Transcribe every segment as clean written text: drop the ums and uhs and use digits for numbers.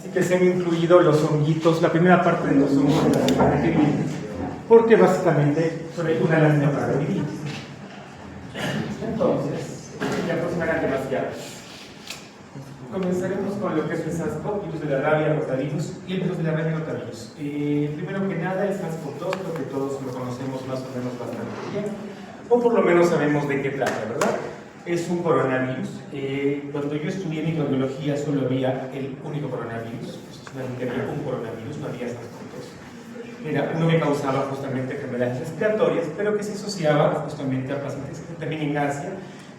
Así que se han incluido los honguitos, la primera parte de los hongos de la cigarretivitis, porque básicamente son una lámina para dividir. Entonces, ya aproximarán demasiado. Comenzaremos con lo que es el SARS-CoV, virus de la rabia, rotavirus y el virus de la rabia, rotavirus. Primero que nada, el SARS-CoV-2, creo que todos lo conocemos más o menos bastante bien, o por lo menos sabemos de qué trata, ¿verdad? Es un coronavirus. Cuando yo estudié microbiología solo había el único coronavirus, solamente había un coronavirus, no había SARS-CoV-2. Era uno que causaba justamente enfermedades respiratorias, pero que se asociaba justamente a pacientes también en Asia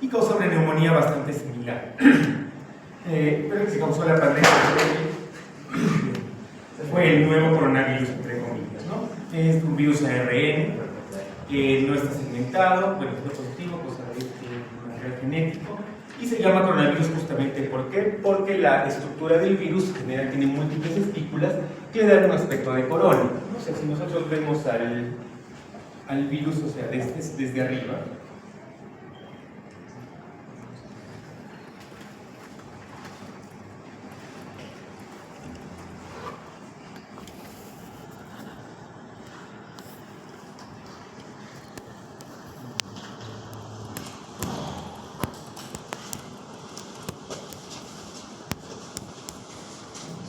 y causaba una neumonía bastante similar. Pero que se causó la pandemia fue el nuevo coronavirus, entre comillas, ¿no? Es un virus ARN que no está segmentado, bueno, es positivo, cosa de material genético, y se llama coronavirus justamente ¿por qué? Porque la estructura del virus en general tiene múltiples espículas que le dan un aspecto de corona. O sea, si nosotros vemos al virus, o sea, desde arriba,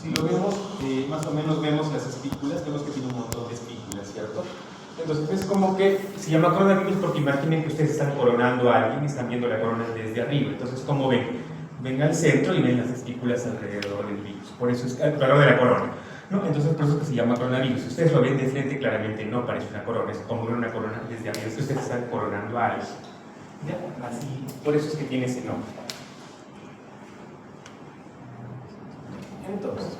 si lo vemos, más o menos vemos las espículas, vemos que tiene un montón de espículas, ¿cierto? Entonces es como que se llama coronavirus porque imaginen que ustedes están coronando a alguien y están viendo la corona desde arriba. Entonces, ¿cómo ven? Ven al centro y ven las espículas alrededor del virus. Por eso es alrededor de la corona, ¿no? Entonces, por eso es que se llama coronavirus. Si ustedes lo ven de frente, claramente no parece una corona, es como ver una corona desde arriba. Es que ustedes están coronando a alguien. ¿Ya? Así, por eso es que tiene ese nombre. Entonces,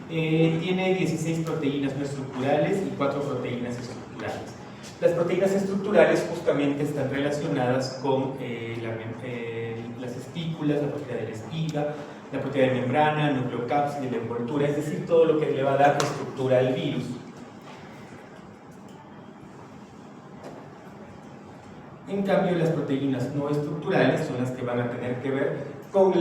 tiene 16 proteínas no estructurales y 4 proteínas estructurales. Las proteínas estructurales justamente están relacionadas con las espículas, la proteína de la espiga, la proteína de membrana, nucleocápside, la envoltura, es decir, todo lo que le va a dar estructura al virus. En cambio, las proteínas no estructurales son las que van a tener que ver con que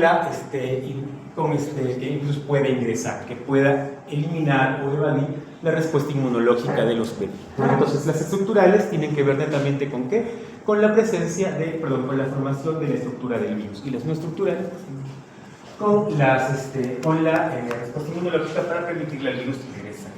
el virus pueda ingresar, que pueda eliminar o evadir la respuesta inmunológica de los peligros. Entonces, las estructurales tienen que ver netamente con ¿qué? Con la presencia con la formación de la estructura del virus, y las no estructurales con la respuesta inmunológica para permitirle al virus ingresar.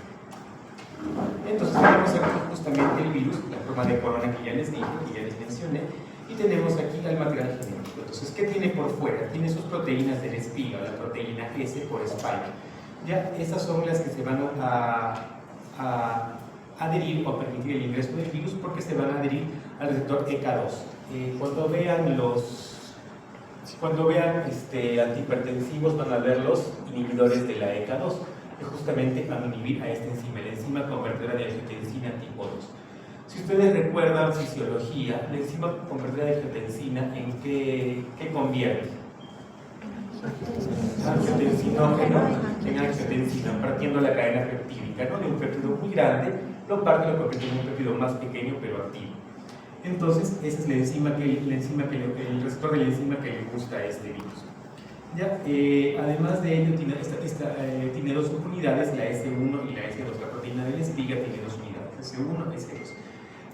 Entonces, tenemos aquí justamente el virus, la forma de corona que ya les dije, que ya les mencioné, y tenemos aquí al material genético. Entonces, ¿qué tiene por fuera? Tiene sus proteínas de la espiga, la proteína S por spike. Ya, esas son las que se van a adherir o a permitir el ingreso del virus porque se van a adherir al receptor ECA2. Cuando vean antihipertensivos van a ver los inhibidores de la ECA2, que justamente van a inhibir a esta enzima, la enzima convertidora de angiotensina tipo 2. Si ustedes recuerdan fisiología, la enzima convertidora de angiotensina, ¿en qué convierte? Angiotensinógeno en angiotensina, partiendo la cadena peptídica, ¿no? De un péptido muy grande, lo parte y lo convierte en un péptido más pequeño pero activo. Entonces, esa es el receptor de la enzima que le gusta a este virus. ¿Ya? Además de ello, tiene dos unidades, la S1 y la S2. La proteína de la espiga tiene dos unidades, S1 y S2.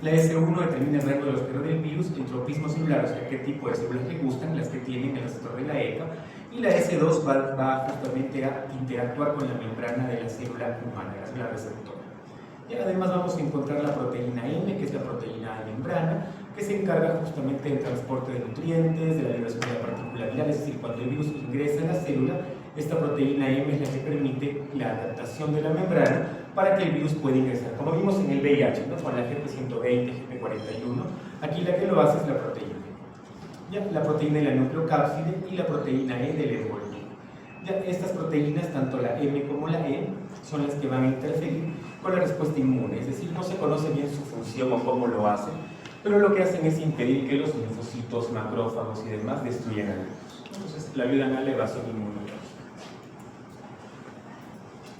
La S1 determina el rango de los periodos del virus, el tropismo celular, o sea, qué tipo de células le gustan, las que tienen el receptor de la ECA, y la S2 va justamente a interactuar con la membrana de la célula humana, la célula receptora. Y además vamos a encontrar la proteína M, que es la proteína de membrana, que se encarga justamente del transporte de nutrientes, de la liberación de la partícula viral, es decir, cuando el virus ingresa a la célula, esta proteína M es la que permite la adaptación de la membrana para que el virus pueda ingresar. Como vimos en el VIH, ¿no? Con la GP120, GP41, aquí la que lo hace es la proteína. ¿Ya? La proteína de la nucleocápside y la proteína E del envoltorio. Ya, estas proteínas, tanto la M como la E, son las que van a interferir con la respuesta inmune, es decir, no se conoce bien su función o cómo lo hacen, pero lo que hacen es impedir que los linfocitos, macrófagos y demás destruyan al virus. Entonces, le ayudan a la evasión inmunológica.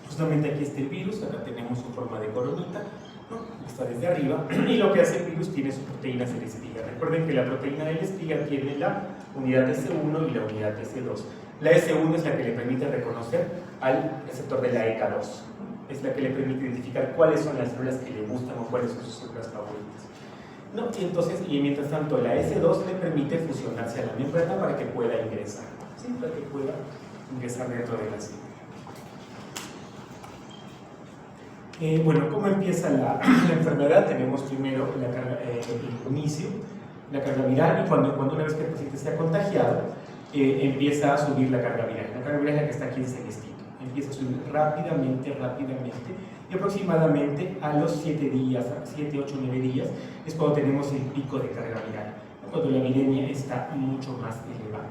Justamente aquí está el virus, acá tenemos su forma de coronita, ¿no? Está desde arriba, y lo que hace el virus tiene sus proteínas de la espiga. Recuerden que la proteína de la espiga tiene la unidad S1 y la unidad S2. La S1 es la que le permite reconocer al receptor de la ECA2. Es la que le permite identificar cuáles son las células que le gustan o cuáles son sus células favoritas. ¿No? Y entonces, y mientras tanto, la S2 le permite fusionarse a la membrana para que pueda ingresar, ¿sí? Para que pueda ingresar dentro de la célula. Bueno, ¿cómo empieza la enfermedad? Tenemos primero el inicio, la carga viral, y cuando una vez que el paciente se ha contagiado, empieza a subir la carga viral. La carga viral es la que está aquí en celestito. Empieza a subir rápidamente, y aproximadamente a los 7 días, 7, 8, 9 días, es cuando tenemos el pico de carga viral, cuando la viremia está mucho más elevada,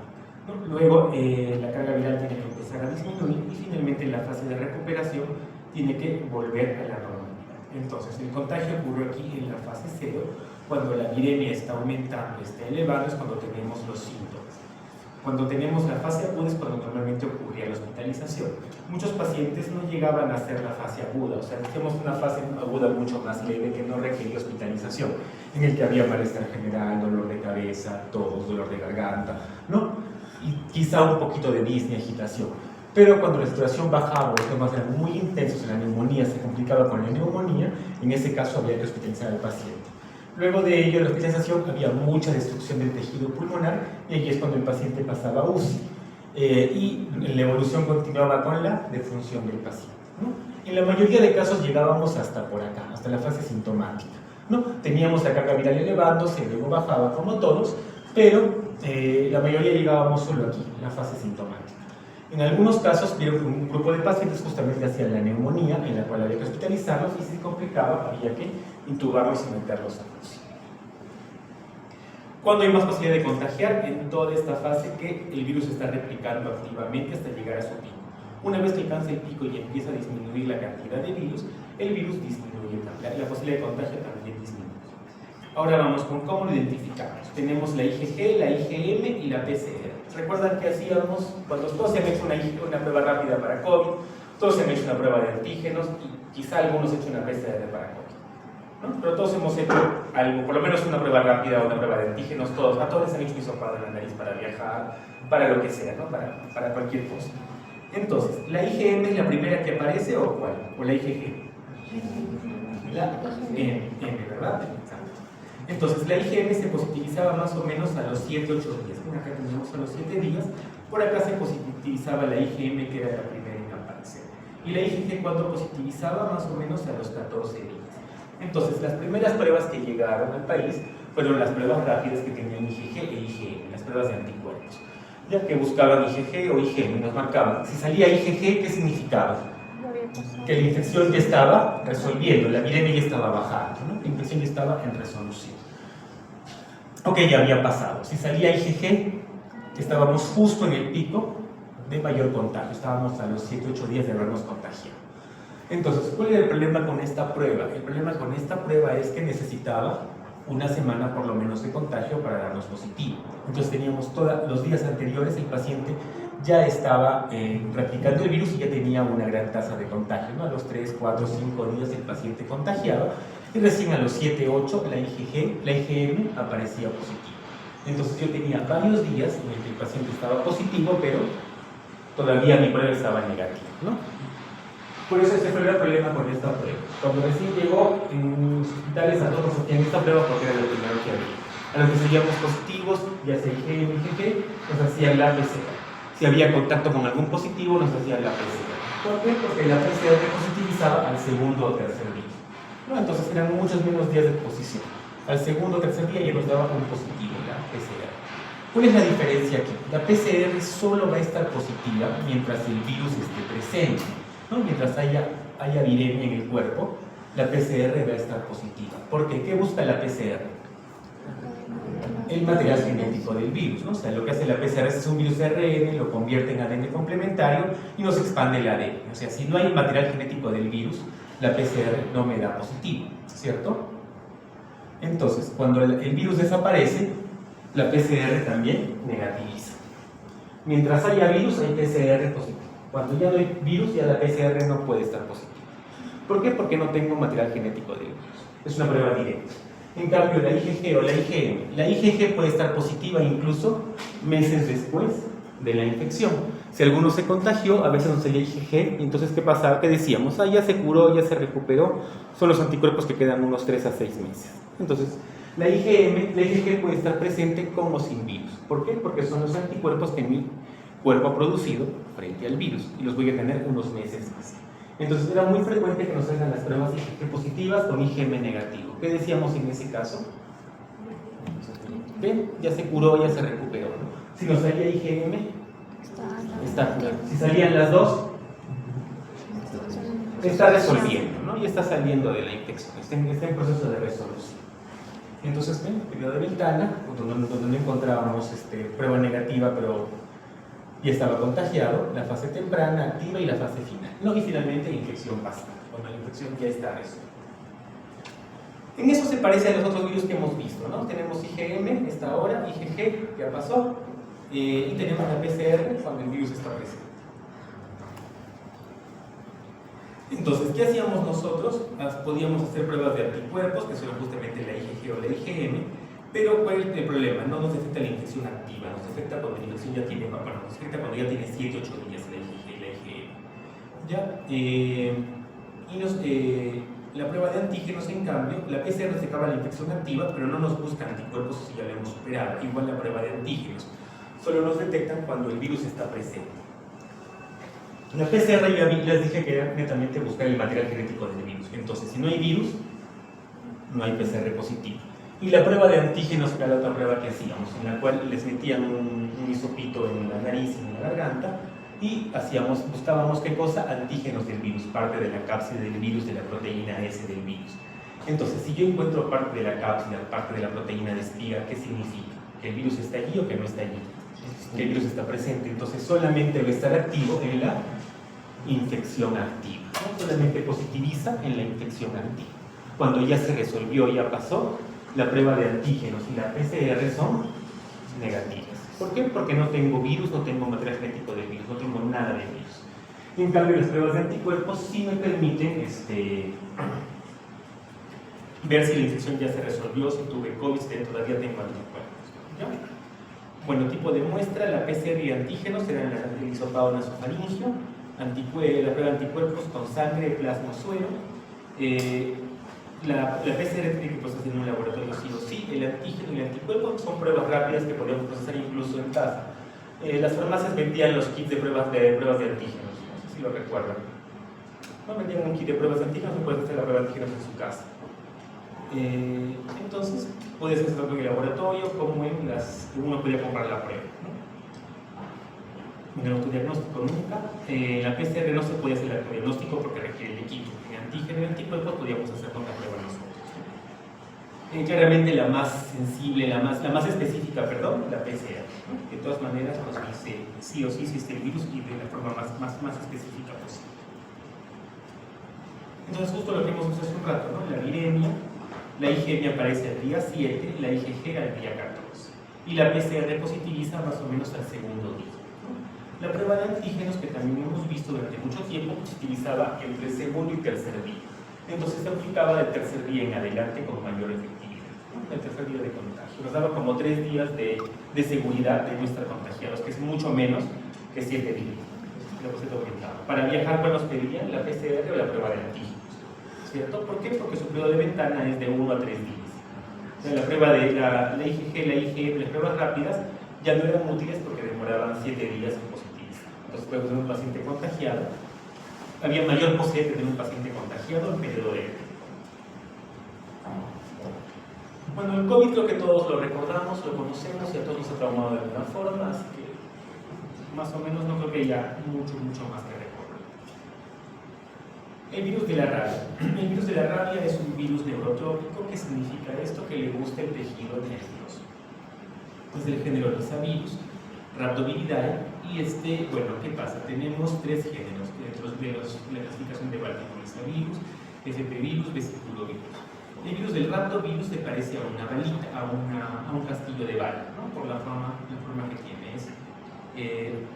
¿no? Luego, la carga viral tiene que empezar a disminuir y finalmente en la fase de recuperación tiene que volver a la normalidad. Entonces, el contagio ocurre aquí en la fase 0, cuando la viremia está aumentando, está elevando, es cuando tenemos los síntomas. Cuando tenemos la fase aguda es cuando normalmente ocurría la hospitalización. Muchos pacientes no llegaban a hacer la fase aguda, o sea, decíamos una fase aguda mucho más leve que no requería hospitalización, en el que había malestar general, dolor de cabeza, tos, dolor de garganta, ¿no? Y quizá un poquito de disnea, agitación. Pero cuando la saturación bajaba, los temas eran muy intensos, la neumonía se complicaba con la neumonía, en ese caso había que hospitalizar al paciente. Luego de ello, en la hospitalización había mucha destrucción del tejido pulmonar y ahí es cuando el paciente pasaba a UCI. Y la evolución continuaba con la defunción del paciente, ¿no? En la mayoría de casos llegábamos hasta por acá, hasta la fase sintomática, ¿no? Teníamos la carga viral elevándose, luego bajaba como todos, pero la mayoría llegábamos solo aquí, en la fase sintomática. En algunos casos vieron que un grupo de pacientes justamente hacían la neumonía, en la cual había que hospitalizarlos, y si se complicaba había que intubarlos y meterlos a UCI. ¿Cuándo hay más posibilidad de contagiar? En toda esta fase que el virus está replicando activamente hasta llegar a su pico. Una vez que alcanza el pico y empieza a disminuir la cantidad de virus, el virus disminuye también, la posibilidad de contagio también disminuye. Ahora vamos con cómo lo identificamos. Tenemos la IgG, la IgM y la PCR. ¿Recuerdan que hacíamos cuando todos se han hecho una prueba rápida para COVID, todos se han hecho una prueba de antígenos y quizá algunos han hecho una PCR para COVID, ¿no? Pero todos hemos hecho algo, por lo menos una prueba rápida o una prueba de antígenos, a todos les han hecho un hisopado en la nariz para viajar, para lo que sea, ¿no? Para cualquier cosa. Entonces, ¿la IgM es la primera que aparece o cuál? ¿O la IgG? La M, ¿verdad? Entonces, la IgM se positivizaba más o menos a los 7-8 días. Bueno, acá tenemos a los 7 días. Por acá se positivizaba la IgM, que era la primera en aparecer. Y la IgG, cuando positivizaba, más o menos a los 14 días. Entonces, las primeras pruebas que llegaron al país fueron las pruebas rápidas que tenían IgG e IgM, las pruebas de anticuerpos. Ya que buscaban IgG o IgM, nos marcaban. Si salía IgG, ¿qué significaba? Que la infección ya estaba resolviendo, la viremia ya estaba bajando, ¿no? La infección ya estaba en resolución. Ok, ya había pasado. Si salía IgG, estábamos justo en el pico de mayor contagio, estábamos a los 7-8 días de habernos contagiado. Entonces, ¿cuál era el problema con esta prueba? El problema con esta prueba es que necesitaba una semana por lo menos de contagio para darnos positivo. Entonces teníamos todos los días anteriores, el paciente ya estaba replicando el virus y ya tenía una gran tasa de contagio, ¿no? A los 3, 4, 5 días el paciente contagiaba y recién a los 7, 8 la IgM aparecía positiva. Entonces yo tenía varios días en el que el paciente estaba positivo, pero todavía mi prueba estaba negativa, ¿no? Por eso ese fue el problema con esta prueba. Cuando recién llegó en los hospitales a todos hacían esta prueba porque era lo primero que había. A los que seguíamos positivos, ya sea IgM, IgG, nos hacían la PCR. Si había contacto con algún positivo, nos hacían la PCR. ¿Por qué? Porque la PCR positivizaba al segundo o tercer día, ¿no? Entonces eran muchos menos días de exposición. Al segundo o tercer día ya nos daba un positivo, la PCR. ¿Cuál es la diferencia aquí? La PCR solo va a estar positiva mientras el virus esté presente, ¿no? Mientras haya viremia en el cuerpo, la PCR va a estar positiva. ¿Por qué? ¿Qué busca la PCR? El material genético del virus, ¿no? O sea, lo que hace la PCR es un virus ARN, lo convierte en ADN complementario y nos expande el ADN. O sea, si no hay material genético del virus, la PCR no me da positivo, ¿cierto? Entonces, cuando el virus desaparece, la PCR también negativiza. Mientras haya virus, hay PCR positivo. Cuando ya no hay virus, ya la PCR no puede estar positiva. ¿Por qué? Porque no tengo material genético del virus. Es una prueba directa. En cambio, la IgG o la IgM puede estar positiva incluso meses después de la infección. Si alguno se contagió, a veces no salía IgG, y entonces ¿qué pasaba? ¿Qué decíamos? Ah, ya se curó, ya se recuperó, son los anticuerpos que quedan unos 3 a 6 meses. Entonces, la IgG puede estar presente con o sin virus. ¿Por qué? Porque son los anticuerpos que mi cuerpo ha producido frente al virus, y los voy a tener unos meses más. Entonces, era muy frecuente que nos salgan las pruebas IgG positivas con IgM negativo. ¿Qué decíamos en ese caso? ¿Ven? Ya se curó, ya se recuperó, ¿no? Si nos salía IgM, está curado. Si salían las dos, está resolviendo, ¿no? Y está saliendo de la infección, está en proceso de resolución. Entonces, ven, periodo de ventana, donde no encontrábamos prueba negativa, pero ya estaba contagiado, la fase temprana, activa y la fase final. No, y finalmente infección pasada, cuando la infección ya está resuelta. En eso se parece a los otros virus que hemos visto, ¿no? Tenemos IgM, está ahora, IgG, ya pasó, y tenemos la PCR cuando el virus está presente. Entonces, ¿qué hacíamos nosotros? Podíamos hacer pruebas de anticuerpos, que son justamente la IgG o la IgM, pero ¿cuál es el problema? No nos afecta la infección activa, nos afecta cuando la infección ya tiene, bueno, nos afecta cuando ya tiene 7, 8 días la IgG y la IgM. ¿Ya? La prueba de antígenos, en cambio, la PCR se acaba la infección activa, pero no nos busca anticuerpos si ya la hemos superado, igual la prueba de antígenos. Solo nos detectan cuando el virus está presente. La PCR ya les dije que era netamente buscar el material genético del virus. Entonces, si no hay virus, no hay PCR positivo. Y la prueba de antígenos era la otra prueba que hacíamos, en la cual les metían un hisopito en la nariz y en la garganta, y buscábamos ¿qué cosa? Antígenos del virus, parte de la cápsida del virus, de la proteína S del virus. Entonces, si yo encuentro parte de la cápsida, parte de la proteína de espiga, ¿qué significa? ¿Que el virus está allí o que no está allí? Que el virus está presente. Entonces, solamente va a estar activo en la infección activa, ¿no? Solamente positiviza en la infección activa. Cuando ya se resolvió, ya pasó, la prueba de antígenos y la PCR son negativas. ¿Por qué? Porque no tengo virus, no tengo material genético del virus, no tengo nada de virus. En cambio, las pruebas de anticuerpos sí me permiten ver si la infección ya se resolvió, si tuve COVID, si todavía tengo anticuerpos. ¿Ya? Bueno, tipo de muestra, la PCR y antígenos serán el hisopado nasofaringio, la prueba de anticuerpos con sangre, plasma o suero. La PCR tiene que procesar en un laboratorio sí o sí. El antígeno y el anticuerpo son pruebas rápidas que podemos procesar incluso en casa. Las farmacias vendían los kits de pruebas de antígenos, no sé si lo recuerdan. No vendían un kit de pruebas de antígenos, no puedes hacer la prueba de antígenos en su casa. Entonces, puedes hacer tanto en el laboratorio como uno podía comprar la prueba, ¿no? En el autodiagnóstico nunca. La PCR no se puede hacer el autodiagnóstico porque requiere el equipo. En antígeno y anticuerpos podíamos hacer con la prueba nosotros. Claramente la más sensible, la más específica, perdón, la PCR, ¿no? De todas maneras nos dice sí o sí si está el virus y de la forma más específica posible. Entonces, justo lo que hemos visto hace un rato, ¿no? La viremia, la IgM aparece al día 7, la IgG al día 14. Y la PCR positiviza más o menos al segundo día. La prueba de antígenos, que también hemos visto durante mucho tiempo, positivizaba entre el segundo y tercer día. Entonces se aplicaba del tercer día en adelante con mayor efectividad, ¿no? El tercer día de contagio. Nos daba como 3 días de seguridad de no estar contagiados, que es mucho menos que 7 días. Para viajar, ¿cuál nos pedían? ¿La PCR o la prueba de antígenos? ¿Cierto? ¿Por qué? Porque su periodo de ventana es de 1 a 3 días. O sea, la prueba de la IgG, la IgM, las pruebas rápidas ya no eran útiles porque demoraban 7 días en positivizar. Entonces, puede tener un paciente contagiado. Había mayor posibilidad de tener un paciente contagiado en periodo de... Bueno, el COVID creo que todos lo recordamos, lo conocemos y a todos nos ha traumado de alguna forma, así que más o menos no creo que haya mucho más que recordar. El virus de la rabia. El virus de la rabia es un virus neurotrópico. ¿Qué significa esto? Que le gusta el tejido nervioso. Es del género Rizavirus, Rhabdoviridae, y bueno, ¿qué pasa? Tenemos 3 géneros dentro de la clasificación de Baltimore: Rizavirus, FP-virus, vesiculovirus. El virus del Rhabdovirus se parece a una balita, a un castillo de bala, ¿no? Por la forma que tiene. Es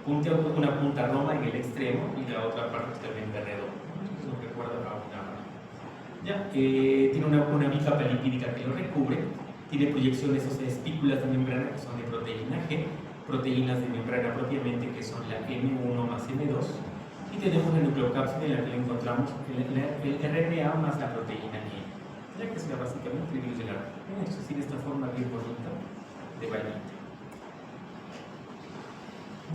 una punta roma en el extremo y la otra parte totalmente redonda, ¿no? Entonces nos recuerda a una bala. ¿Ya? Tiene una bicapa lipídica que lo recubre, tiene proyecciones, o sea, espículas de membrana que son de proteína G, proteínas de membrana propiamente, que son la M1 más M2, y tenemos la nucleocápsida en la que le encontramos el RNA más la proteína N, ya que es básicamente el virus de la rabia. Entonces tiene esta forma bien bonita de vainita.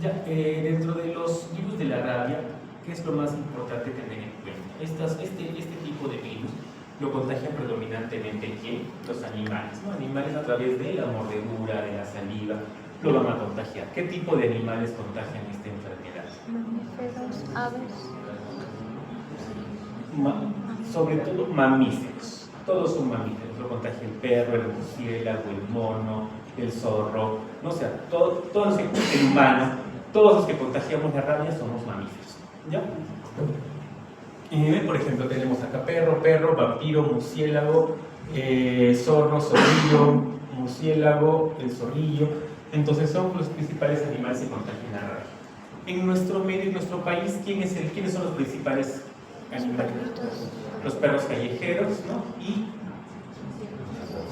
Ya, dentro de los virus de la rabia, ¿qué es lo más importante tener en cuenta? Este tipo de virus lo contagian predominantemente ¿quién? Los animales, ¿no? Animales a través de la mordedura, de la saliva, lo van a contagiar. ¿Qué tipo de animales contagian esta enfermedad? Mamíferos, aves. Sobre todo mamíferos. Todos son mamíferos. Lo contagia el perro, el murciélago, el mono, el zorro, no, o sea, todos los que, el humano, todos los que contagiamos la rabia somos mamíferos. ¿Ya? Por ejemplo, tenemos acá perro, vampiro, murciélago, zorro, zorrillo, murciélago, el zorrillo. Entonces son los principales animales que contagian la rabia. En nuestro medio, en nuestro país, ¿quiénes son los principales animales? Los perros callejeros, ¿no? Y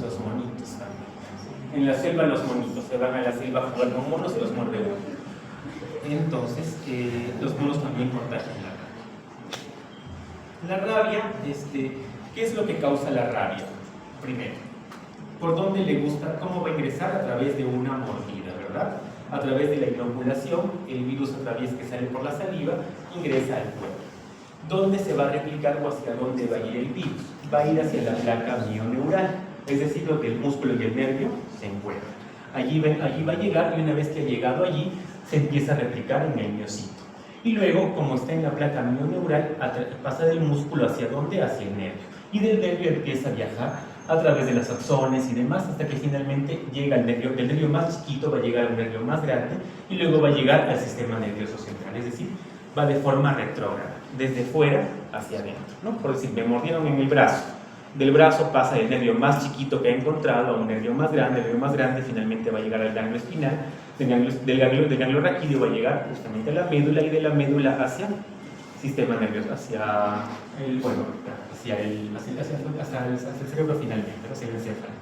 los monitos también. En la selva los monitos, se van a la selva a jugar con monos y los muerde uno. Entonces, los monos también contagian la rabia. La rabia, ¿qué es lo que causa la rabia? Primero, ¿por dónde le gusta? ¿Cómo va a ingresar? A través de una mordida, ¿verdad? A través de la inoculación, el virus a través que sale por la saliva ingresa al cuerpo. ¿Dónde se va a replicar o hacia dónde va a ir el virus? Va a ir hacia la placa mioneural, es decir, donde el músculo y el nervio se encuentran. Allí va a llegar y una vez que ha llegado allí, se empieza a replicar en el miocito. Y luego, como está en la placa mioneural, pasa del músculo hacia dónde? Hacia el nervio. Y del nervio empieza a viajar a través de las axones y demás, hasta que finalmente llega al nervio. El nervio más chiquito va a llegar al nervio más grande y luego va a llegar al sistema nervioso central. Es decir, va de forma retrógrada, desde fuera hacia adentro, ¿no? Por decir, me mordieron en el brazo. Del brazo pasa del nervio más chiquito que ha encontrado a un nervio más grande. El nervio más grande finalmente va a llegar al ganglio espinal. Del ganglio raquídeo va a llegar justamente a la médula, y de la médula hacia el sistema nervioso, hacia el cerebro finalmente, hacia el encéfalo.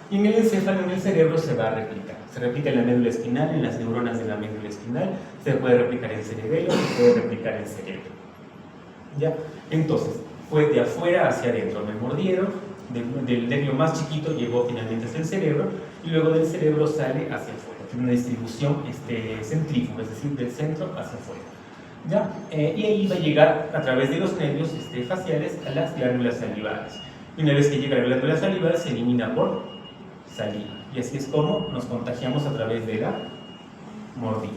Y en el encéfalo, en el cerebro, se va a replicar. Se replica en la médula espinal, en las neuronas de la médula espinal, se puede replicar en cerebelo, se puede replicar en cerebro. ¿Ya? Entonces, fue de afuera hacia adentro, me mordieron, del nervio más chiquito llegó finalmente hasta el cerebro, y luego del cerebro sale hacia afuera. Tiene una distribución centrífuga, es decir, del centro hacia afuera. ¿Ya? Y ahí va a llegar a través de los nervios faciales a las glándulas salivales. Y una vez que llega a la glándula salival, se elimina por saliva. Y así es como nos contagiamos a través de la mordida.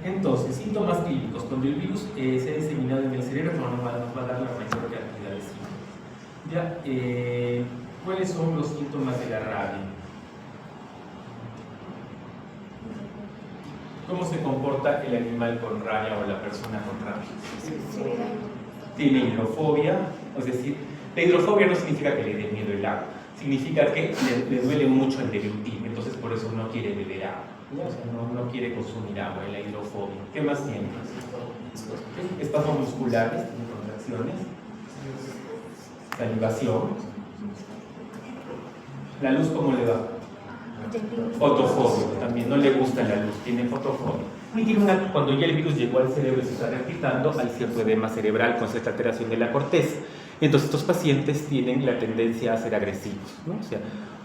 Entonces, síntomas clínicos. Cuando el virus se ha diseminado en el cerebro, nos va a dar la mayor cantidad de síntomas. ¿Ya? ¿Cuáles son los síntomas de la rabia? ¿Cómo se comporta el animal con rabia o la persona con rabia? Tiene hidrofobia, es decir, la hidrofobia no significa que le dé miedo el agua, significa que le duele mucho el deglutir, entonces por eso no quiere beber agua, ¿no? O sea, no quiere consumir agua, la hidrofobia. ¿Qué más tiene? Espasmos musculares, contracciones, salivación. ¿La luz cómo le va? Fotofobia, también no le gusta la luz, tiene fotofobia. Y tiene cuando ya el virus llegó al cerebro y se está replicando, hay cierto edema cerebral con cierta alteración de la corteza. Entonces estos pacientes tienen la tendencia a ser agresivos, ¿no? O sea,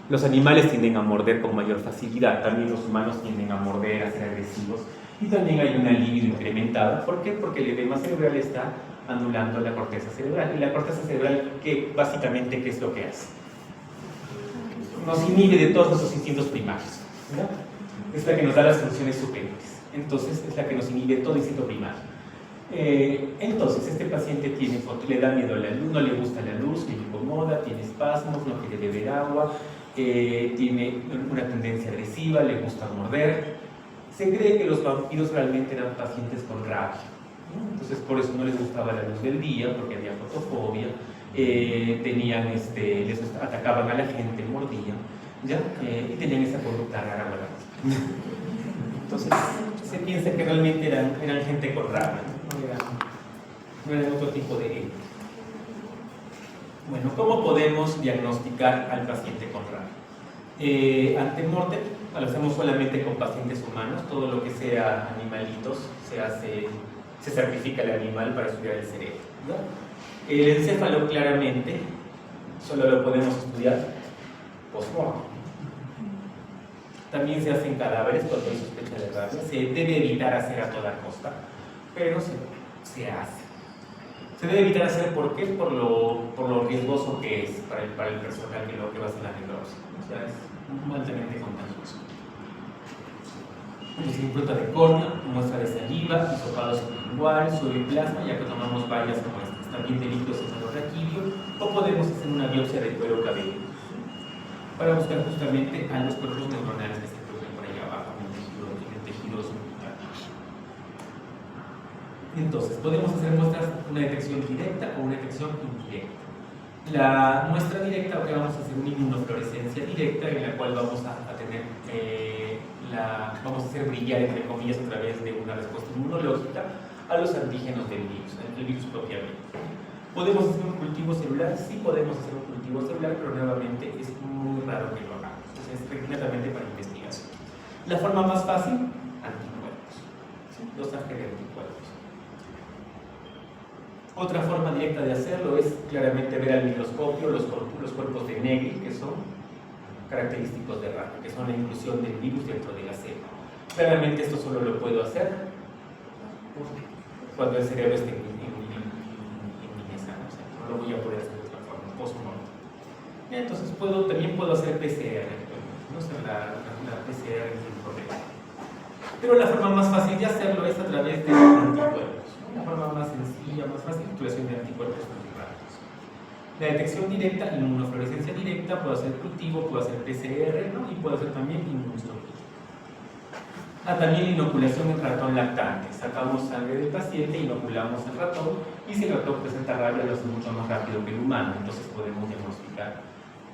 los animales tienden a morder con mayor facilidad, también los humanos tienden a morder, a ser agresivos, y también hay una libido incrementada. ¿Por qué? Porque el edema cerebral está anulando la corteza cerebral. Y la corteza cerebral, básicamente, ¿qué es lo que hace? Nos inhibe de todos nuestros instintos primarios, ¿verdad? Es la que nos da las funciones superiores. Entonces, es la que nos inhibe todo instinto primario. Entonces, este paciente le da miedo a la luz, no le gusta la luz, le incomoda, tiene espasmos, no quiere beber agua, tiene una tendencia agresiva, le gusta morder. Se cree que los vampiros realmente eran pacientes con rabia, ¿no? Entonces, por eso no les gustaba la luz del día, porque había fotofobia. Les atacaban a la gente, mordían, ¿ya? Y tenían esa conducta rara, ¿verdad? Entonces se piensa que realmente eran gente con rabia, no eran otro tipo de gente. Bueno, ¿cómo podemos diagnosticar al paciente con rabia? Antemortem lo hacemos solamente con pacientes humanos, todo lo que sea animalitos se sacrifica el animal para estudiar el cerebro, ¿no? El encéfalo claramente solo lo podemos estudiar post-mortem. También se hacen cadáveres cuando hay sospecha de rabia. Se debe evitar hacer a toda costa, pero se hace. Se debe evitar hacer, ¿por qué? Por lo riesgoso que es para el personal que va a hacer la necropsia. O sea, es altamente contagioso. Impronta de córnea, muestra de saliva, hisopado sublingual, plasma, ya que tomamos varias muestras. También de líquido cefalorraquídeo, o podemos hacer una biopsia de cuero cabelludo para buscar justamente a los cuerpos neuronales que se encuentran por ahí abajo en el tejido subcutáneo. Entonces, podemos hacer muestras, una detección directa o una detección indirecta. La muestra directa, lo que vamos a hacer una inmunofluorescencia directa en la cual vamos a tener, vamos a hacer brillar, entre comillas, a través de una respuesta inmunológica a los antígenos del virus, el virus propiamente. ¿Podemos hacer un cultivo celular? Sí podemos hacer un cultivo celular, pero nuevamente es muy raro que lo hagamos. Es netamente para investigación. La forma más fácil, anticuerpos. ¿Sí? Dosaje de anticuerpos. Otra forma directa de hacerlo es claramente ver al microscopio los cuerpos de Negri, que son característicos de rabia, que son la inclusión del virus dentro de la célula. Claramente esto solo lo puedo hacer cuando el cerebro esté en no lo voy a poder hacer de otra forma, post-mortem. Entonces también puedo hacer PCR, no sé, la PCR sin problema. Pero la forma más fácil de hacerlo es a través de anticuerpos. La forma más sencilla, más fácil, titulación de anticuerpos antirrábicos. La detección directa, inmunofluorescencia directa, puedo hacer cultivo, puedo hacer PCR, ¿no? Y puedo hacer también inmunohistoquímica. También la inoculación en ratón lactante. Sacamos sangre del paciente, inoculamos al ratón y si el ratón presenta rabia lo hace mucho más rápido que el humano, entonces podemos diagnosticar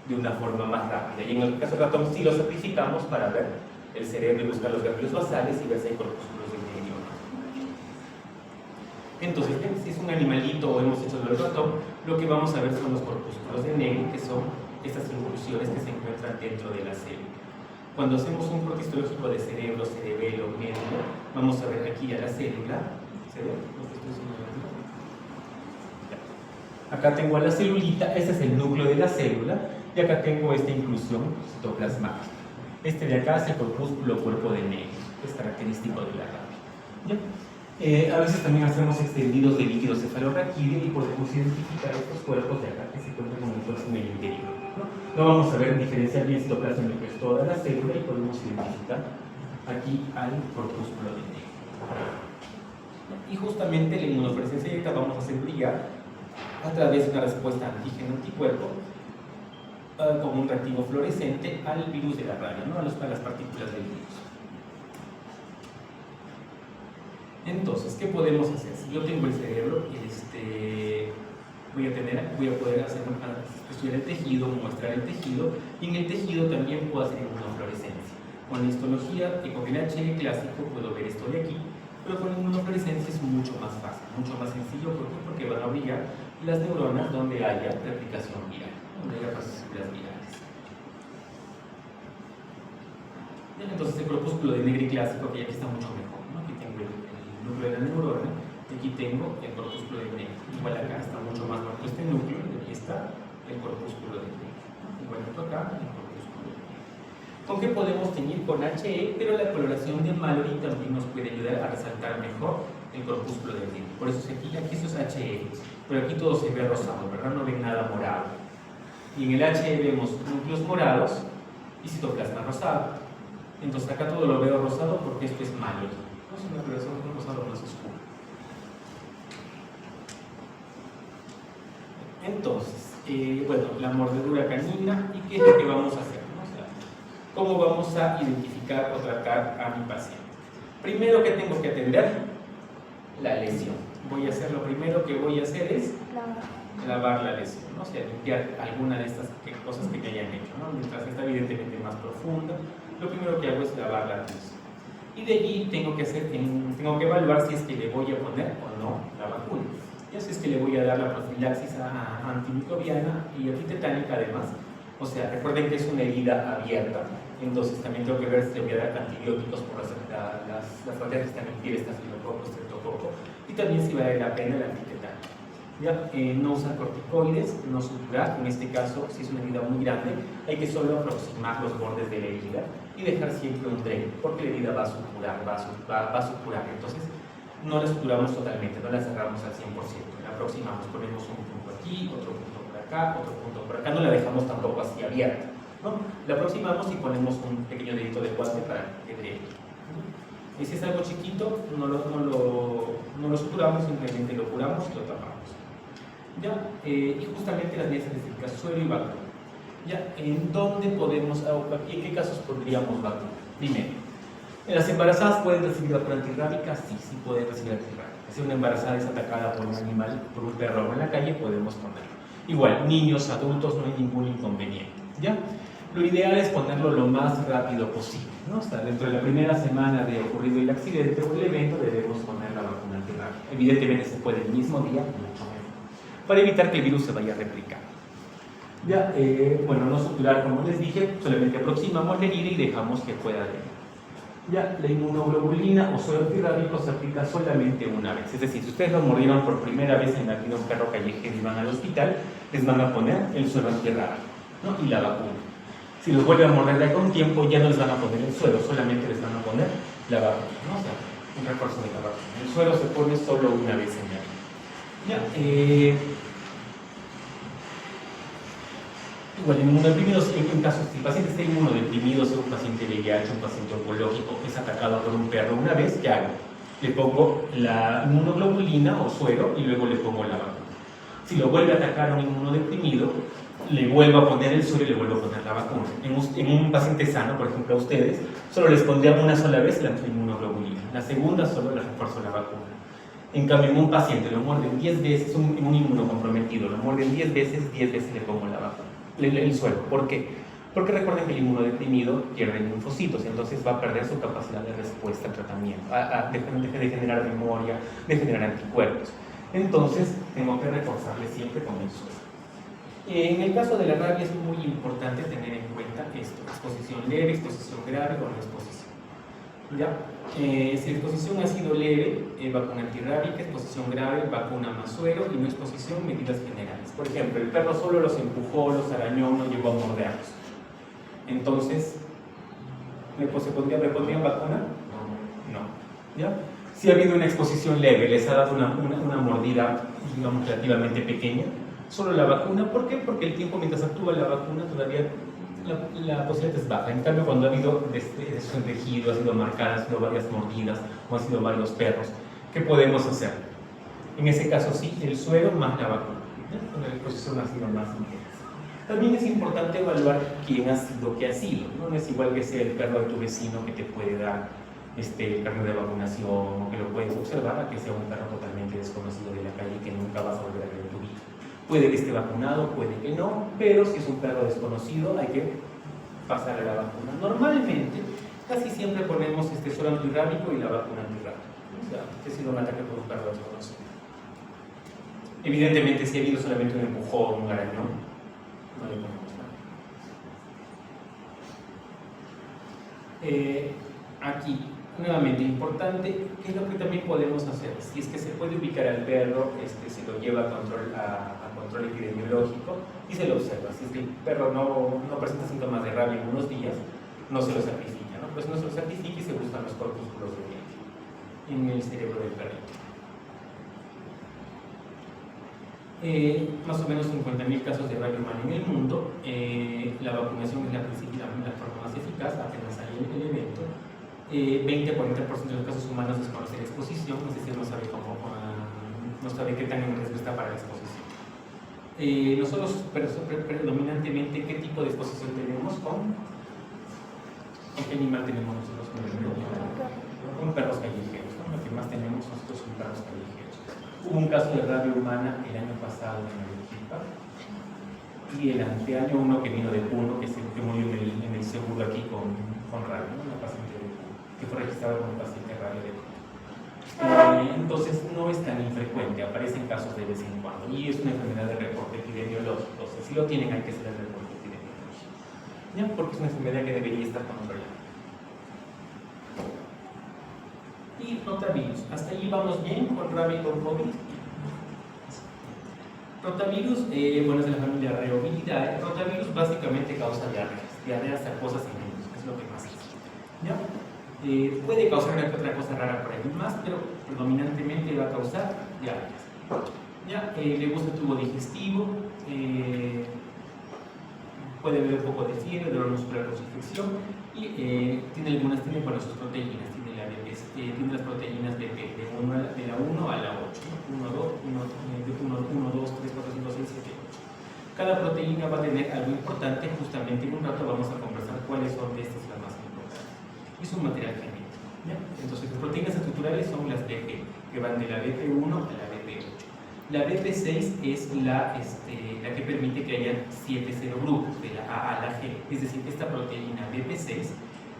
de una forma más rápida. Y en el caso del ratón sí lo sacrificamos para ver el cerebro y buscar los ganglios basales y ver si hay corpúsculos de Negri o no. Entonces, si es un animalito o hemos hecho lo del ratón, lo que vamos a ver son los corpúsculos de Negri, que son estas inclusiones que se encuentran dentro de la célula. Cuando hacemos un protistológico de cerebro, cerebelo, médula, vamos a ver aquí a la célula. ¿Se ve? Acá tengo a la celulita, este es el núcleo de la célula, y acá tengo esta inclusión citoplasmática. Este de acá es el corpúsculo cuerpo de Negri, es característico de la rabia. A veces también hacemos extendidos de líquido cefalorraquídeo y podemos identificar estos cuerpos de acá que se encuentran en el interior. No vamos a ver diferenciar bien citoplasma, que es toda la célula, y podemos identificar aquí al corpúsculo de Negri. Y justamente la inmunofluorescencia directa vamos a hacer brillar a través de una respuesta antígeno-anticuerpo como un reactivo fluorescente al virus de la rabia, ¿no? a las partículas del virus. Entonces, ¿qué podemos hacer? Si yo tengo el cerebro, voy a poder estudiar el tejido, mostrar el tejido, y en el tejido también puedo hacer inmunofluorescencia. Con la histología y con el HE clásico puedo ver esto de aquí, pero con la inmunofluorescencia es mucho más fácil, mucho más sencillo. ¿Por qué? Porque van a brillar las neuronas donde haya replicación viral, donde haya partículas virales. Bien, entonces el corpúsculo de Negri clásico, que aquí está mucho mejor, ¿no? Aquí tengo el núcleo de la neurona, y aquí tengo el corpúsculo de Negri. Igual acá está mucho más bajo este núcleo, y aquí está el corpúsculo de Negri. Igual acá, el corpúsculo de Negri. ¿Con qué podemos teñir? Con HE, pero la coloración de Mallory también nos puede ayudar a resaltar mejor el corpúsculo de Negri. Por eso aquí esto es HE, pero aquí todo se ve rosado, ¿verdad? No ven nada morado. Y en el HE vemos núcleos morados y citoplasma rosado. Entonces acá todo lo veo rosado porque esto es Mallory. No es una coloración de un rosado más oscuro. Entonces, bueno, la mordedura canina, ¿y qué es lo que vamos a hacer? ¿No? O sea, ¿cómo vamos a identificar o tratar a mi paciente? Primero, ¿qué tengo que atender? La lesión. Lo primero que voy a hacer es lavar la lesión, ¿no? O sea, limpiar alguna de estas cosas que hayan hecho, ¿no? Mientras está evidentemente más profunda, lo primero que hago es lavar la lesión. Y de allí tengo que evaluar si es que le voy a poner o no la vacuna. Y así es que le voy a dar la profilaxis antimicrobiana y antitetánica además O sea, recuerden que es una herida abierta, entonces también tengo que ver si voy a dar antibióticos por las bacterias que están en piel, estafilococo, estreptococo, y también si vale la pena el antitetánico. ¿Ya? No usar corticoides, no suturar, en este caso, si es una herida muy grande, hay que solo aproximar los bordes de la herida y dejar siempre un drain, porque la herida va a suturar, entonces no la suturamos totalmente, no la cerramos al 100%, la aproximamos, ponemos un punto aquí, otro punto por acá, otro punto por acá, no la dejamos tampoco así abierta, ¿no? La aproximamos y ponemos un pequeño dedito de guante para que draine. Y si es algo chiquito, no lo suturamos, simplemente lo curamos y lo tapamos. ¿Ya? Y justamente las medidas específicas, suero y vacuna. ¿Ya? ¿En dónde podemos, en qué casos podríamos vacunar? Primero, ¿las embarazadas pueden recibir vacuna antirrábica? Sí, sí pueden recibir antirrábica. Si una embarazada es atacada por un animal, por un perro en la calle, podemos ponerlo. Igual, niños, adultos, no hay ningún inconveniente. ¿Ya? Lo ideal es ponerlo lo más rápido posible, ¿no? O sea, dentro de la primera semana de ocurrido el accidente o el evento debemos poner la vacuna antirrábica. Evidentemente se puede el mismo día, mucho mejor, para evitar que el virus se vaya a replicar. Ya, bueno, no suturar como les dije, solamente aproximamos la herida y dejamos que pueda leer. Ya, la inmunoglobulina o suero antirrábico se aplica solamente una vez. Es decir, si ustedes lo mordieron por primera vez en la vida de un perro callejero y van al hospital, les van a poner el suero antirrábico, ¿no? Y la vacuna. Si los vuelven a morder de acá un tiempo, ya no les van a poner el suero, solamente les van a poner la vacuna, ¿no? O sea, un refuerzo de la vacuna. El suero se pone solo una vez en la vida. Ya, igual, inmunodeprimidos, en casos, si el paciente está inmunodeprimido, sea un paciente VIH, un paciente oncológico, es atacado por un perro una vez, ¿qué hago? Le pongo la inmunoglobulina o suero y luego le pongo la vacuna. Si lo vuelve a atacar un inmunodeprimido, le vuelvo a poner el suero y le vuelvo a poner la vacuna. En un paciente sano, por ejemplo a ustedes, solo les pondría una sola vez la inmunoglobulina. La segunda solo les refuerzo la vacuna. En cambio, en un paciente lo muerden 10 veces, en un inmunocomprometido, lo muerden 10 veces le pongo la vacuna. El suero. ¿Por qué? Porque recuerden que el inmunodeprimido pierde linfocitos, entonces va a perder su capacidad de respuesta al tratamiento, deje de generar memoria, de generar anticuerpos. Entonces, tengo que reforzarle siempre con el suero. En el caso de la rabia es muy importante tener en cuenta esto: exposición leve, exposición grave o no exposición. ¿Ya? Si la exposición ha sido leve, vacuna antirrábica; exposición grave, vacuna más suero; y no exposición, medidas generales. Por ejemplo, el perro solo los empujó, los arañó, no llegó a morderlos. Entonces, ¿me pondrían vacuna? No. ¿Ya? Si ha habido una exposición leve, les ha dado una mordida, digamos, relativamente pequeña, solo la vacuna. ¿Por qué? Porque el tiempo mientras actúa la vacuna todavía la posibilidad es baja. En cambio, cuando ha habido tejido, ha sido marcada, ha sido varias mordidas o ha sido varios perros, ¿qué podemos hacer? En ese caso sí, el suero más la vacuna. Con la exposición ha sido más intensa. También es importante evaluar quién ha sido, qué ha sido, ¿no? No es igual que sea el perro de tu vecino que te puede dar el carnet de vacunación o que lo puedes observar, a que sea un perro totalmente desconocido de la calle que nunca vas a volver a ver en tu vida. Puede que esté vacunado, puede que no, pero si es un perro desconocido hay que pasarle la vacuna. Normalmente, casi siempre ponemos suero antirrábico y la vacuna antirrábica. O sea, que ha sido un ataque por un perro desconocido. Evidentemente, si ha habido solamente un empujón, un arañón, no le ponemos nada. Aquí, nuevamente importante, ¿qué es lo que también podemos hacer? Si es que se puede ubicar al perro, se lo lleva a control epidemiológico y se lo observa. Si es que el perro no presenta síntomas de rabia en unos días, no se lo sacrifica, ¿no? Pues no se lo sacrifica y se buscan los corpúsculos de bienio en el cerebro del perrito. Más o menos 50.000 casos de rabia humana en el mundo. La vacunación es la forma más eficaz, apenas hay el evento. 20-40% de los casos humanos desconocen la exposición, es decir, no sabe qué tan en riesgo está para la exposición. Nosotros, predominantemente, ¿qué tipo de exposición tenemos? ¿Con qué animal tenemos nosotros? Con perros callejeros, ¿no? Lo que más tenemos nosotros son perros callejeros. Hubo un caso de rabia humana el año pasado en Arequipa, y el anteaño uno que vino de Puno, que murió en el seguro aquí con rabia, ¿no? Una paciente de Puno, que fue registrada como paciente de rabia de Puno. Entonces no es tan infrecuente, aparecen casos de vez en cuando, y es una enfermedad de reporte epidemiológico. O sea, si lo tienen hay que hacer el reporte epidemiológico. ¿Ya? Porque es una enfermedad que debería estar controlada. Y rotavirus. Hasta allí vamos bien con rabia y con COVID. Rotavirus, bueno, es de la familia Reoviridae. Rotavirus básicamente causa diarreas acuosas en niños, que es lo que más es. ¿Ya? Puede causar una que otra cosa rara por ahí más, pero predominantemente va a causar diarreas. ¿Ya? Le gusta el tubo digestivo, puede haber un poco de fiebre, dolor muscular con su infección y tiene bueno, sus proteínas. Tiene las proteínas BP de la 1 a la 8, ¿no? 1, 2, 1, 2, 3, 4, 5, 6, 7, 8. Cada proteína va a tener algo importante. Justamente en un rato vamos a conversar cuáles son de estas las más importantes. Es un material genético, ¿ya? Entonces las proteínas estructurales son las BP, que van de la BP1 a la BP8. La BP6 es la que permite que haya 7 serogrupos, de la A a la G. Es decir, esta proteína BP6,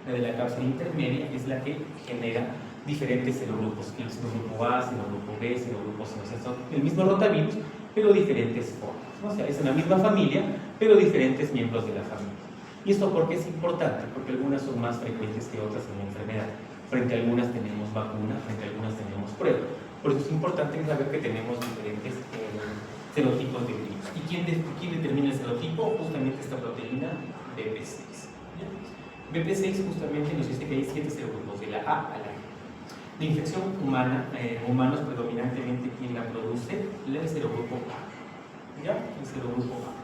la de la cápsula intermedia, es la que genera diferentes serogrupos. El serogrupo A, serogrupo B, serogrupo C. O sea, son el mismo rotavirus, pero diferentes formas, ¿no? O sea, es una misma familia, pero diferentes miembros de la familia. ¿Y esto por qué es importante? Porque algunas son más frecuentes que otras en la enfermedad. Frente a algunas tenemos vacuna, frente a algunas tenemos prueba. Por eso es importante saber que tenemos diferentes serotipos de virus. ¿Y quién determina el serotipo? Justamente esta proteína BP6. ¿Ya? BP6 justamente nos dice que hay 7 serogrupos, de la A a la G. La infección humana, humanos predominantemente, ¿quién la produce? El serogrupo A. ¿Ya? El serogrupo A.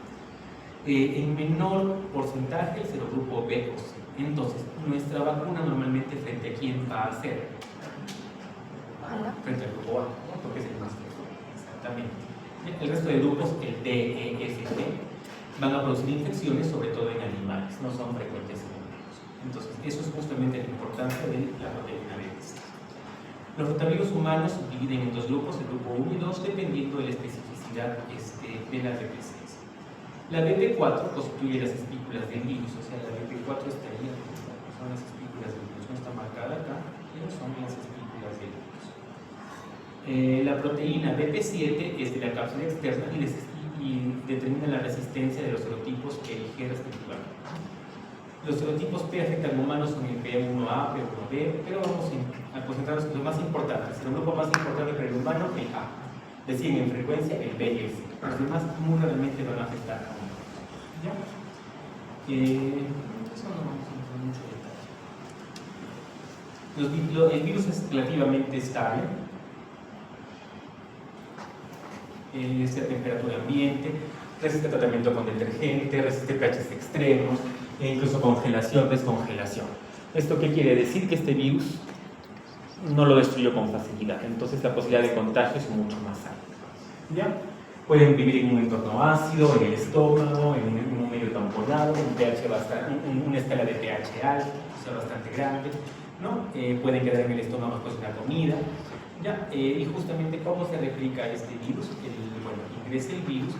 En menor porcentaje el serogrupo B o C. Entonces, nuestra vacuna normalmente frente a quién va a ser? Frente al grupo A, ¿no? Porque es el más frecuente. Exactamente. El resto de grupos, el D, E, F, G, van a producir infecciones, sobre todo en animales, no son frecuentes en humanos. Entonces, eso es justamente la importancia de la proteína B6. Los rotavirus humanos se dividen en dos grupos, el grupo 1 y 2, dependiendo de la especificidad de la BP6. La BP4 constituye las espículas del virus, o sea, la BP4 estaría, son las espículas del virus, no está marcada acá, pero son las espículas del virus. La proteína BP7 es de la cápsula externa y determina la resistencia de los serotipos P ligeras tripulantes. Los serotipos P afectan a humanos son el P1A, P1B, pero vamos a concentrarnos en los más importantes. El grupo más importante para el humano, el A. Le siguen en frecuencia el B y el C. Los demás muy raramente van a afectar a humanos. ¿Ya? Eso no vamos a entrar en mucho detalle. El virus es relativamente estable. Es a temperatura ambiente, resiste tratamiento con detergente, resiste pHs extremos, e incluso congelación, descongelación. ¿Esto qué quiere decir? Que este virus no lo destruyó con facilidad, entonces la posibilidad de contagio es mucho más alta. ¿Ya? Pueden vivir en un entorno ácido, en el estómago, en un medio tamponado, una escala de pH alto, o sea, bastante grande, ¿no? Pueden quedar en el estómago después de una comida. ¿Ya? Y justamente cómo se replica este virus, ingresa el virus,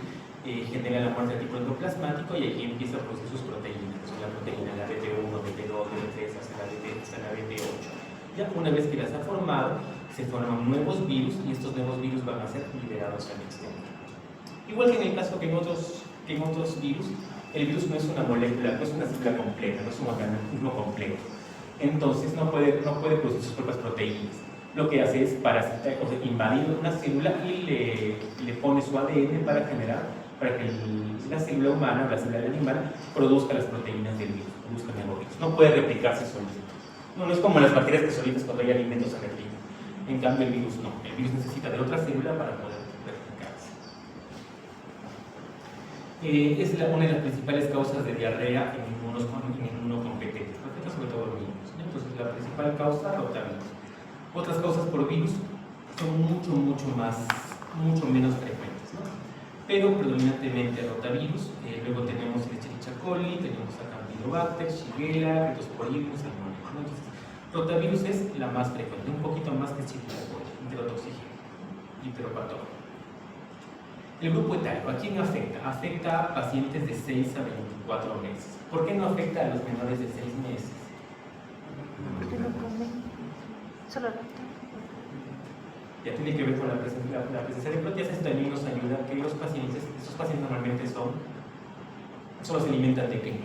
genera la muerte de tipo endoplasmático y aquí empieza a producir sus proteínas, que son la proteína, la BP1, BP2, BP3, hasta la BP8. Ya una vez que las ha formado, se forman nuevos virus y estos nuevos virus van a ser liberados al exterior. Igual que en el caso que en otros virus, el virus no es una molécula, no es una célula completa, no es un organismo complejo. Entonces no puede producir sus propias proteínas. Lo que hace es parasitar, o sea, invadir una célula y le pone su ADN para que la célula humana, la célula animal, produzca las proteínas del virus, produzca el nuevo virus. No puede replicarse solito. No es como las bacterias que solitas cuando hay alimentos se replican. En cambio el virus no. El virus necesita de otra célula para poder replicarse. Es una de las principales causas de diarrea en inmunocompetentes, sobre todo en niños. Entonces la principal causa, rotavirus. Otras causas por virus son mucho menos frecuentes, ¿no? Pero predominantemente rotavirus. Luego tenemos el Escherichia coli, tenemos a Campylobacter, Shigella, Leptosporidium, Salmonella, ¿no? Entonces, rotavirus es la más frecuente, un poquito más que Escherichia coli, enterotoxigénico y enteropatógeno. El grupo etario, ¿a quién afecta? Afecta a pacientes de 6 a 24 meses. ¿Por qué no afecta a los menores de 6 meses? Porque no comen. Solo ya tiene que ver con la presencia de proteasas. También nos ayuda a que estos pacientes normalmente solo se alimentan de qué,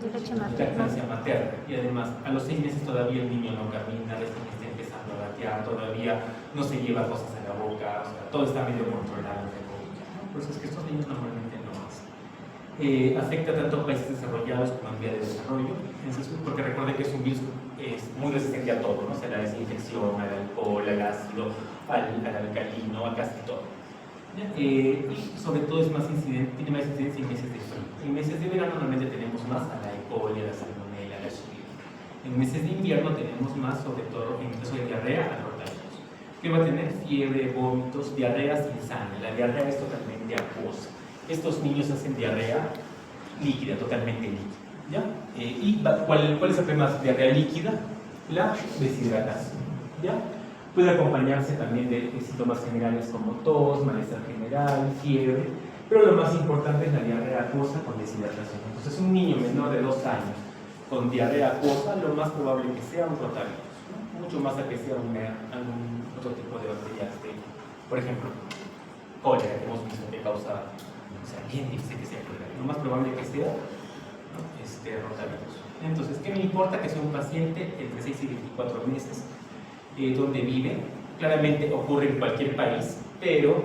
De leche materna. lactancia materna. Y además, a los 6 meses todavía el niño no camina, recién está empezando a gatear, todavía no se lleva cosas a la boca, o sea, todo está medio controlado, entre comillas, ¿no? Por eso es que estos niños normalmente no hacen. Afecta tanto a países desarrollados como en vía de desarrollo, porque recuerden que es un virus muy resistente a todo, ¿no? O sea, a la desinfección, al alcohol, al ácido, al alcalino, a casi todo. Y sobre todo es más incidente, tiene más incidencia en meses de frío. En meses de verano normalmente tenemos más a la E. coli, a la salmonella, a la Shigella. En meses de invierno tenemos más, sobre todo en el caso de diarrea, a rotavirus, que va a tener fiebre, vómitos, diarrea sin sangre. La diarrea es totalmente acuosa. Estos niños hacen diarrea líquida, totalmente líquida, ¿ya? ¿Cuál es el problema de diarrea líquida? La deshidratación, ¿ya? Puede acompañarse también de síntomas generales como tos, malestar general, fiebre, pero lo más importante es la diarrea acuosa con deshidratación. Entonces, un niño menor de 2 años con diarrea acuosa, lo más probable que sea un rotavirus, ¿no? Mucho más a que sea algún otro tipo de bacterias, por ejemplo, cólera, que hemos visto que causa, o sea, bien difícil que sea cólera. Lo más probable que sea, ¿no? Rotavirus. Entonces, ¿qué me importa que sea un paciente entre 6 y 24 meses? Donde vive? Claramente ocurre en cualquier país, pero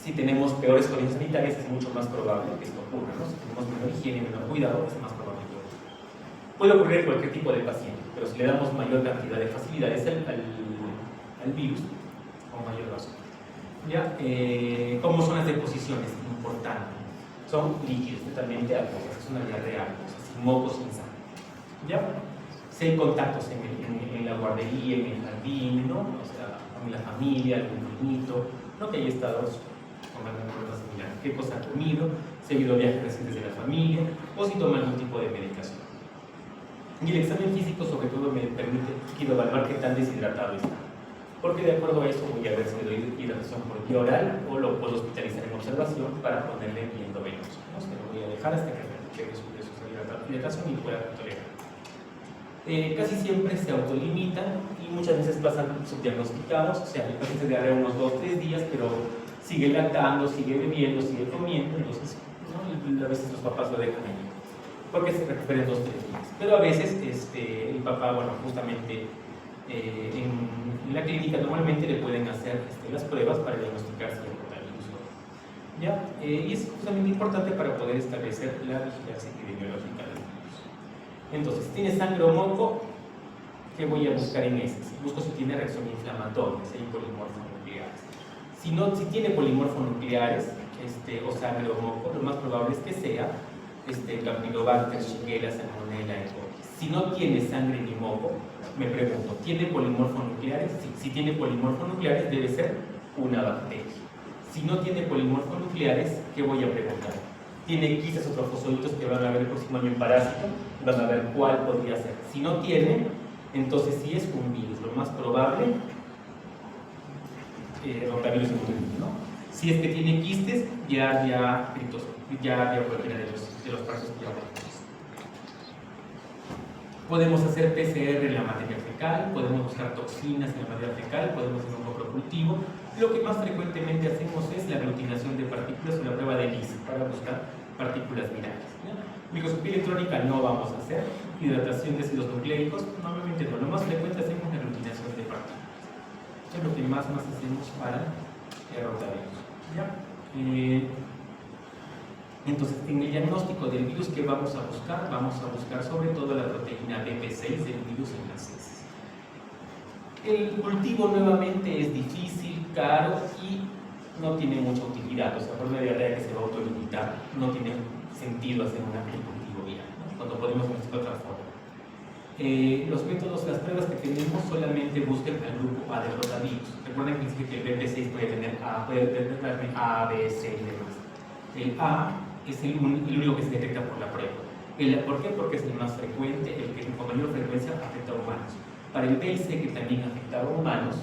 si tenemos peores condiciones sanitarias es mucho más probable que esto ocurra, ¿no? Si tenemos menor higiene, menor cuidado, es más probable que ocurra. Puede ocurrir en cualquier tipo de paciente, pero si le damos mayor cantidad de facilidades al virus, con mayor razón. ¿Ya? ¿Cómo son las deposiciones? Importante. Son líquidos, totalmente acuosas, es una diarrea acuosa, sin mocos, sin sangre. ¿Ya? Si hay contactos en la guardería, en el jardín, ¿no? O sea, con la familia, algún niñito, ¿no? Que haya estado con alguna cosa similar. ¿Qué cosa ha comido? Si ha habido viajes recientes de la familia, o si toma algún tipo de medicación. Y el examen físico, sobre todo, me permite evaluar qué tan deshidratado está. Porque de acuerdo a eso voy a ver si le doy hidratación por vía oral o lo puedo hospitalizar en observación para ponerle bien endovenoso, ¿no? Se lo voy a dejar hasta que recupere su hidratación y pueda tolerar. Casi siempre se autolimitan y muchas veces pasan subdiagnosticados, o sea, el paciente diarrea unos 2 o 3 días, pero sigue lactando, sigue bebiendo, sigue comiendo, entonces, ¿no? Y a veces los papás lo dejan ahí, porque se recupera en 2 o 3 días. Pero a veces el papá, bueno, justamente en la clínica normalmente le pueden hacer las pruebas para diagnosticar si hay rotavirus o no. ¿Ya? Y es justamente importante para poder establecer la vigilancia epidemiológica del virus. Entonces, si tiene sangre o moco, ¿qué voy a buscar en ese? Busco si tiene reacción inflamatoria, si hay polimorfonucleares. Si tiene polimorfonucleares, o sangre o moco, lo más probable es que sea Campylobacter, Shigella, Salmonella, E. coli. Si no tiene sangre ni moco, me pregunto, ¿tiene polimorfonucleares? Sí, si tiene polimorfonucleares debe ser una bacteria. Si no tiene polimorfonucleares, ¿qué voy a preguntar? ¿Tiene quistes o trofosoditos que van a ver el próximo año en parásito? Van a ver cuál podría ser. Si no tiene, entonces sí es un virus. Lo más probable, rotavirus inmunológico, ¿no? Si es que tiene quistes, ya cualquiera de los pasos que hablamos. Podemos hacer PCR en la materia fecal, podemos buscar toxinas en la materia fecal, podemos hacer un coprocultivo. Lo que más frecuentemente hacemos es la aglutinación de partículas o la prueba de ELISA para buscar partículas virales, ¿no? Microscopía electrónica no vamos a hacer, hidratación de ácidos nucleicos, normalmente no. Lo más frecuente hacemos la aglutinación de partículas. Esto es lo que más hacemos para el rotavirus, ¿ya? Entonces, en el diagnóstico del virus que vamos a buscar sobre todo la proteína BP6 del virus en las heces. El cultivo nuevamente es difícil, caro y no tiene mucha utilidad. O sea, por una diarrea que se va a autolimitar, no tiene sentido hacer un cultivo viral, ¿no? Cuando podemos hacer otra forma. Los métodos, las pruebas que tenemos solamente buscan al grupo A de rotavirus. Recuerden que dice que el BP6 puede tener A, B, C y demás. El A es el único que se detecta por la prueba. ¿Por qué? Porque es el más frecuente, el que con mayor frecuencia afecta a humanos. Para el B y C, que también afecta a humanos,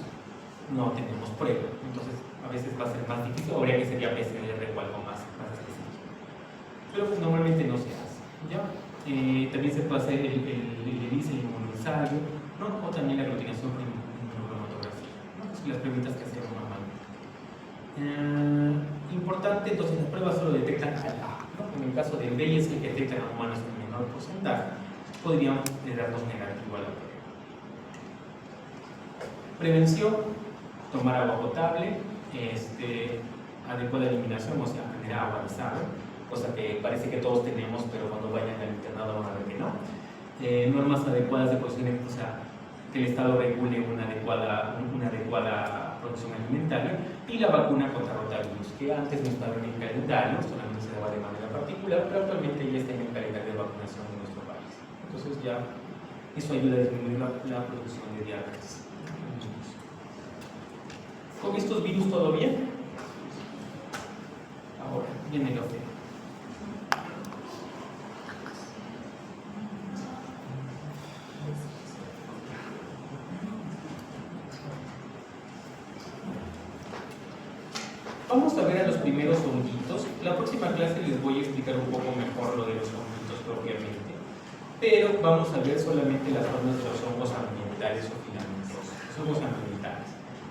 no tenemos prueba. Entonces, a veces va a ser más difícil, o habría que sería PCR o algo más específico. Pero pues, normalmente no se hace, ¿ya? También se puede hacer el ELISA, el inmunoensayo, ¿no? O también la aglutinación por inmunocromatografía, ¿no? Son las preguntas que hacemos normalmente. Importante, entonces las pruebas solo detectan al A, ¿no? En el caso del B es el que detectan a humanos en menor menor porcentaje, podrían darnos negativo a la prueba. Prevención: tomar agua potable, adecuada eliminación, o sea, tener agua de sal, cosa que parece que todos tenemos, pero cuando vayan al internado van a ver que no. Normas adecuadas de producción, o sea, que el Estado regule una adecuada producción alimentaria, y la vacuna contra rotavirus, que antes no estaba en el calendario, solamente se daba de manera particular, pero actualmente ya está en el calendario de vacunación de nuestro país. Entonces ya eso ayuda a disminuir la producción de diabetes. ¿Con estos virus todo bien? Ahora viene lo feo. Vamos a ver a los primeros honguitos. La próxima clase les voy a explicar un poco mejor lo de los honguitos propiamente, pero vamos a ver solamente las formas de los hongos ambientales o filamentosos, los hongos ambientales.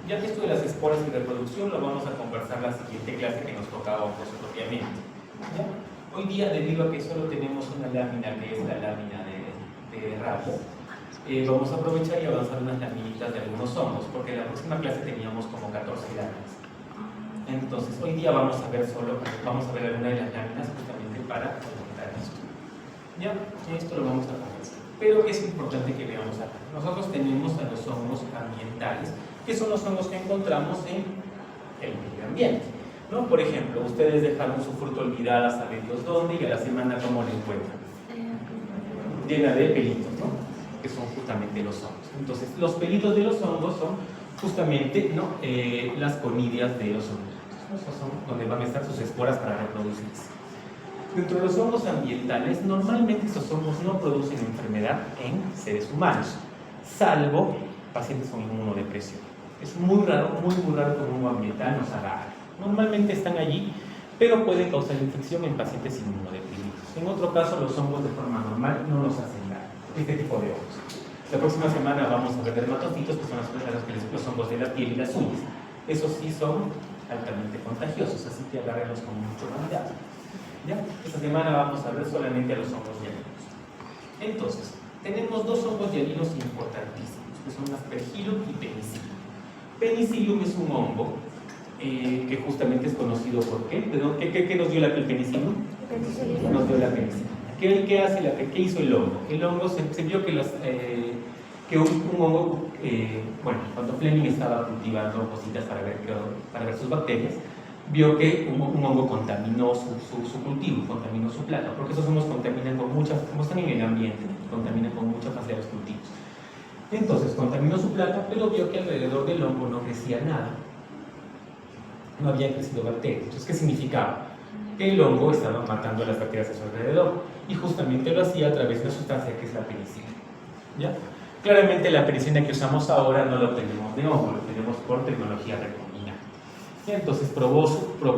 Ya que esto de las esporas y reproducción lo vamos a conversar la siguiente clase, que nos tocaba hongos propiamente. ¿Ya? Hoy día, debido a que solo tenemos una lámina, que es la lámina de radio, vamos a aprovechar y avanzar unas laminitas de algunos hongos, porque en la próxima clase teníamos como 14 láminas. Entonces, hoy día vamos a ver alguna de las láminas justamente para comentar esto. Ya, esto lo vamos a conversar. Pero es importante que veamos acá. Nosotros tenemos a los hongos ambientales, que son los hongos que encontramos en el medio ambiente, ¿no? Por ejemplo, ustedes dejaron su fruta olvidada, saben Dios dónde, y a la semana, ¿cómo la encuentran? Llena de pelitos, ¿no? Que son justamente los hongos. Entonces, los pelitos de los hongos son justamente, ¿no? Las conidias de los hongos. Esos son donde van a estar sus esporas para reproducirse. Dentro de los hongos ambientales, normalmente estos hongos no producen enfermedad en seres humanos, salvo pacientes con inmunodepresión. Es muy raro que un hongo ambiental nos haga algo. Normalmente están allí, pero pueden causar infección en pacientes inmunodeprimidos. En otro caso, los hongos de forma normal no nos hacen daño. Este tipo de hongos. La próxima semana vamos a ver dermatofitos, que son los hongos de la piel y las uñas. Esos sí son altamente contagiosos, así que agárrenlos con mucho cuidado. ¿Ya? Esta semana vamos a ver solamente a los hongos hialinos. Entonces, tenemos dos hongos hialinos importantísimos, que son Aspergillus y Penicillium. Penicillium es un hongo que justamente es conocido por ¿qué? ¿Qué nos dio el penicillium? Nos dio la penicilina. ¿Qué hizo el hongo? El hongo se vio que un hongo, cuando Fleming estaba cultivando cositas para ver sus bacterias, vio que un hongo contaminó su cultivo, contaminó su planta, porque esos hongos contaminan como están en el ambiente, contaminan con mucha facilidad los cultivos. Entonces contaminó su planta, pero vio que alrededor del hongo no crecía nada, no había crecido bacterias. Entonces, ¿qué significaba? Que el hongo estaba matando a las bacterias a su alrededor, y justamente lo hacía a través de una sustancia que es la penicilina. ¿Ya? Claramente la penicilina que usamos ahora no la obtenemos de hongo, lo obtenemos por tecnología recombinante. Entonces probó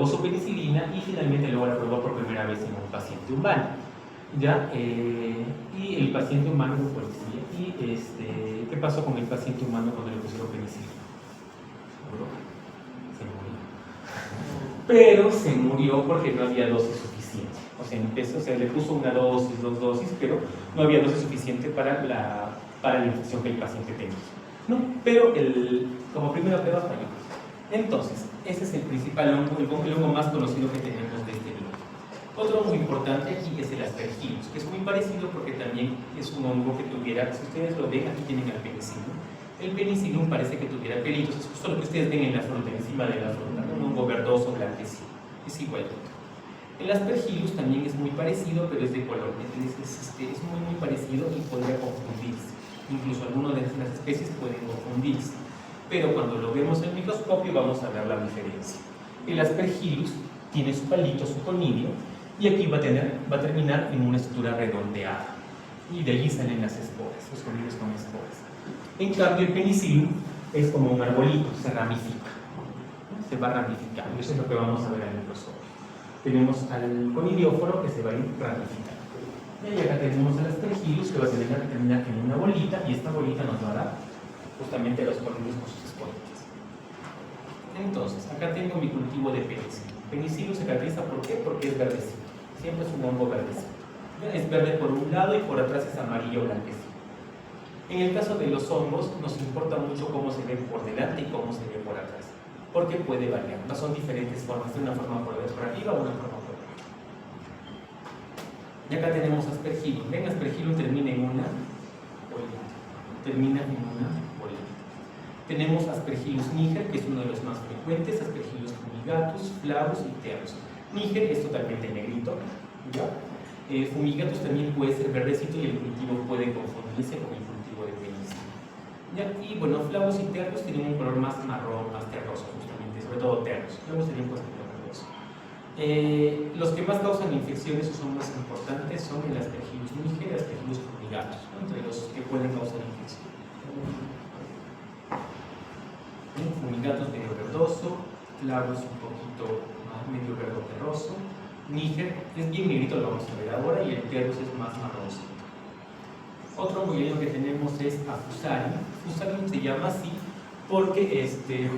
su penicilina y finalmente luego la probó por primera vez en un paciente humano. ¿Ya? Y el paciente humano lo policía. ¿Y qué pasó con el paciente humano cuando le pusieron penicilina? Pero se murió porque no había dosis suficiente. O sea, le puso una dosis, 2 dosis, pero no había dosis suficiente para la infección que el paciente tenía. ¿No? Pero como primera prueba falló. Entonces, ese es el principal hongo, el hongo más conocido que tenemos de este grupo. Otro muy importante aquí es el Aspergillus, que es muy parecido porque también es un hongo que tuviera, si ustedes lo ven, aquí tienen el penicillium. El penicillium parece que tuviera pelitos, es justo lo que ustedes ven en la fruta, encima de la fruta, un hongo verdoso, blanquecino, es igualito. El Aspergillus también es muy parecido, pero es de color, es muy parecido y podría confundirse. Incluso algunas de las especies pueden confundirse, pero cuando lo vemos en el microscopio vamos a ver la diferencia. El Aspergillus tiene su palito, su conidio, y aquí va a terminar en una estructura redondeada, y de allí salen las esporas, los conidios con esporas. En cambio, el penicillium es como un arbolito, se ramifica, se va ramificando, y eso es lo que vamos a ver en el microscopio. Tenemos al conidióforo que se va a ir ramificando. Y acá tenemos al Aspergillus que va a terminar en una bolita, y esta bolita nos va a dar justamente los conidios con sus esporitas. Entonces, acá tengo mi cultivo de penicillium. Penicillium se caracteriza ¿por qué? Porque es verdecito. Siempre es un hongo verdecito. ¿Ya? Es verde por un lado y por atrás es amarillo blanquecino. En el caso de los hongos nos importa mucho cómo se ve por delante y cómo se ve por atrás, porque puede variar, no son diferentes formas, de una forma por arriba o una forma por abajo. Y acá tenemos aspergillum. Ven, aspergillum termina en una bolita. Termina en una bolita. Tenemos aspergillus niger, que es uno de los más frecuentes, aspergillus fumigatus, flavus y terus. Niger es totalmente negrito, ¿ya? Fumigatus también puede ser verdecito y el cultivo puede confundirse con el cultivo de penicilio. ¿Ya? Y bueno, flavus y terus tienen un color más marrón, más terroso, justamente, sobre todo terus. Luego sería un poquito verdoso. Los que más causan infecciones o son más importantes son el aspergillus niger y el aspergillus fumigatus, ¿no? Entre los que pueden causar infección. Fumigatus medio verdoso, flavus un poquito más medio verdo terroso, niger es bien negrito, lo vamos a ver ahora, y el terus es más marroncito. Otro hongo que tenemos es a Fusarium. Fusarium se llama así porque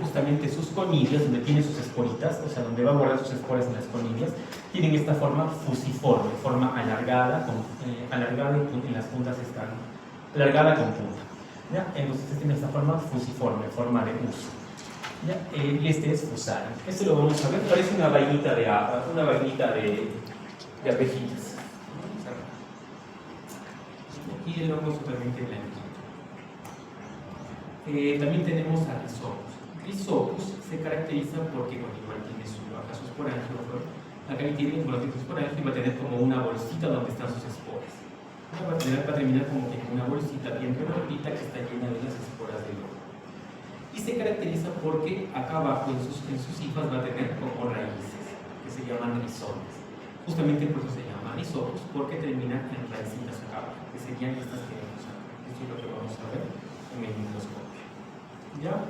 justamente sus conillas, donde tiene sus esporitas, o sea, donde va a guardar sus esporas en las conillas, tienen esta forma fusiforme, forma alargada, alargada y en las puntas están alargada con punta. ¿Ya? Entonces tiene esta forma fusiforme, forma de uso. ¿Ya? Y este es Fusarium. Este lo vamos a ver, parece una vainita de abejitas. Y el hongo es totalmente blanquito. También tenemos a Rhizopus. Rhizopus se caracteriza porque, bueno, igual tiene acá su esporangio, acá tiene su esporangio y va a tener como una bolsita donde están sus esporas. Va a terminar como que en una bolsita bien redondita que está llena de las esporas del hongo. Y se caracteriza porque acá abajo en sus hifas va a tener como raíces que se llaman rizomes. Justamente por eso se llama Rhizopus, porque terminan en raícitas acá abajo, que serían estas que vemos acá. Esto es lo que vamos a ver en el microscopio. ¿Ya?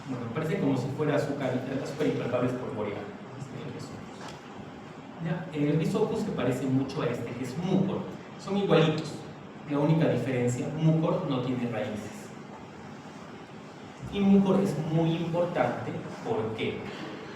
Bueno, parece como si fuera azúcar impalpable espolvoreado. ¿Ya? El Rhizopus se parece mucho a este, que es Mucor. Son igualitos. La única diferencia, Mucor no tiene raíces. Y Mucor es muy importante, ¿por qué?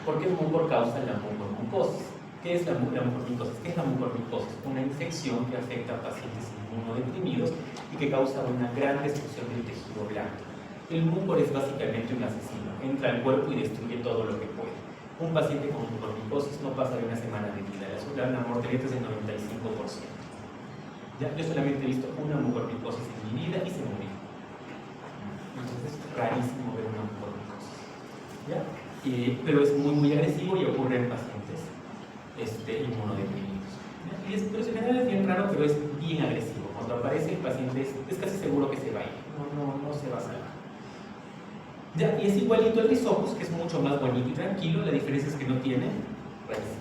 Porque el mucor causa la mucormicosis. ¿Qué es la mucormicosis? ¿Qué es la mucormicosis? Una infección que afecta a pacientes inmunodeprimidos y que causa una gran destrucción del tejido blando. El mucor es básicamente un asesino, entra al cuerpo y destruye todo lo que puede. Un paciente con mucormicosis no pasa de una semana de vida, la mortalidad es del 95%. ¿Ya? Yo solamente he visto una mucormicosis en mi vida y se murió. Entonces es rarísimo ver una mucormicosis. ¿Ya? Pero es muy agresivo y ocurre en pacientes inmunodeprimidos. Pero en general es bien raro, pero es bien agresivo. Cuando aparece el paciente es casi seguro que se va a ir, no se va a salvar. ¿Ya? Y es igualito al Rhizopus, que es mucho más bonito y tranquilo, la diferencia es que no tiene raíces.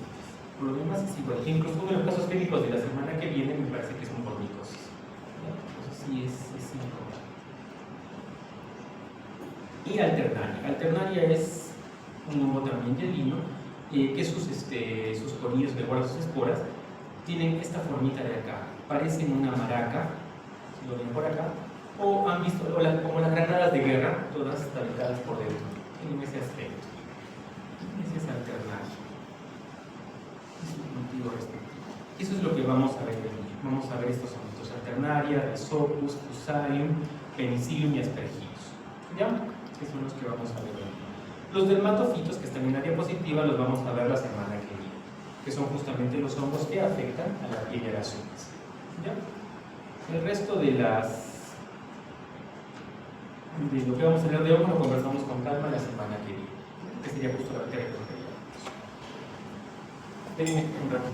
Por lo demás es igual. Incluso en los casos clínicos de la semana que viene me parece que es mucormicosis. Entonces sí es importante. Y Alternaria. Alternaria es un hongo también hielino, que sus colillos que guardan sus esporas tienen esta formita de acá, parecen una maraca, si lo ven por acá, o han visto como las granadas de guerra, todas tablizadas por dentro, tienen ese aspecto. Ese es Alternaria. Es un motivo respectivo. Eso es lo que vamos a ver hoy. Vamos a ver estos hongos: Alternaria, Rhizopus, Fusarium, Penicillium y Aspergillus. ¿Ya? Que son los que vamos a ver hoy. Los dermatofitos, que están en la diapositiva, los vamos a ver la semana que viene, que son justamente los hongos que afectan a la piel y a las uñas. ¿Ya? El resto de lo que vamos a hablar de hongo lo conversamos con calma la semana que viene, que sería justo la que recordaríamos. Denme un rato.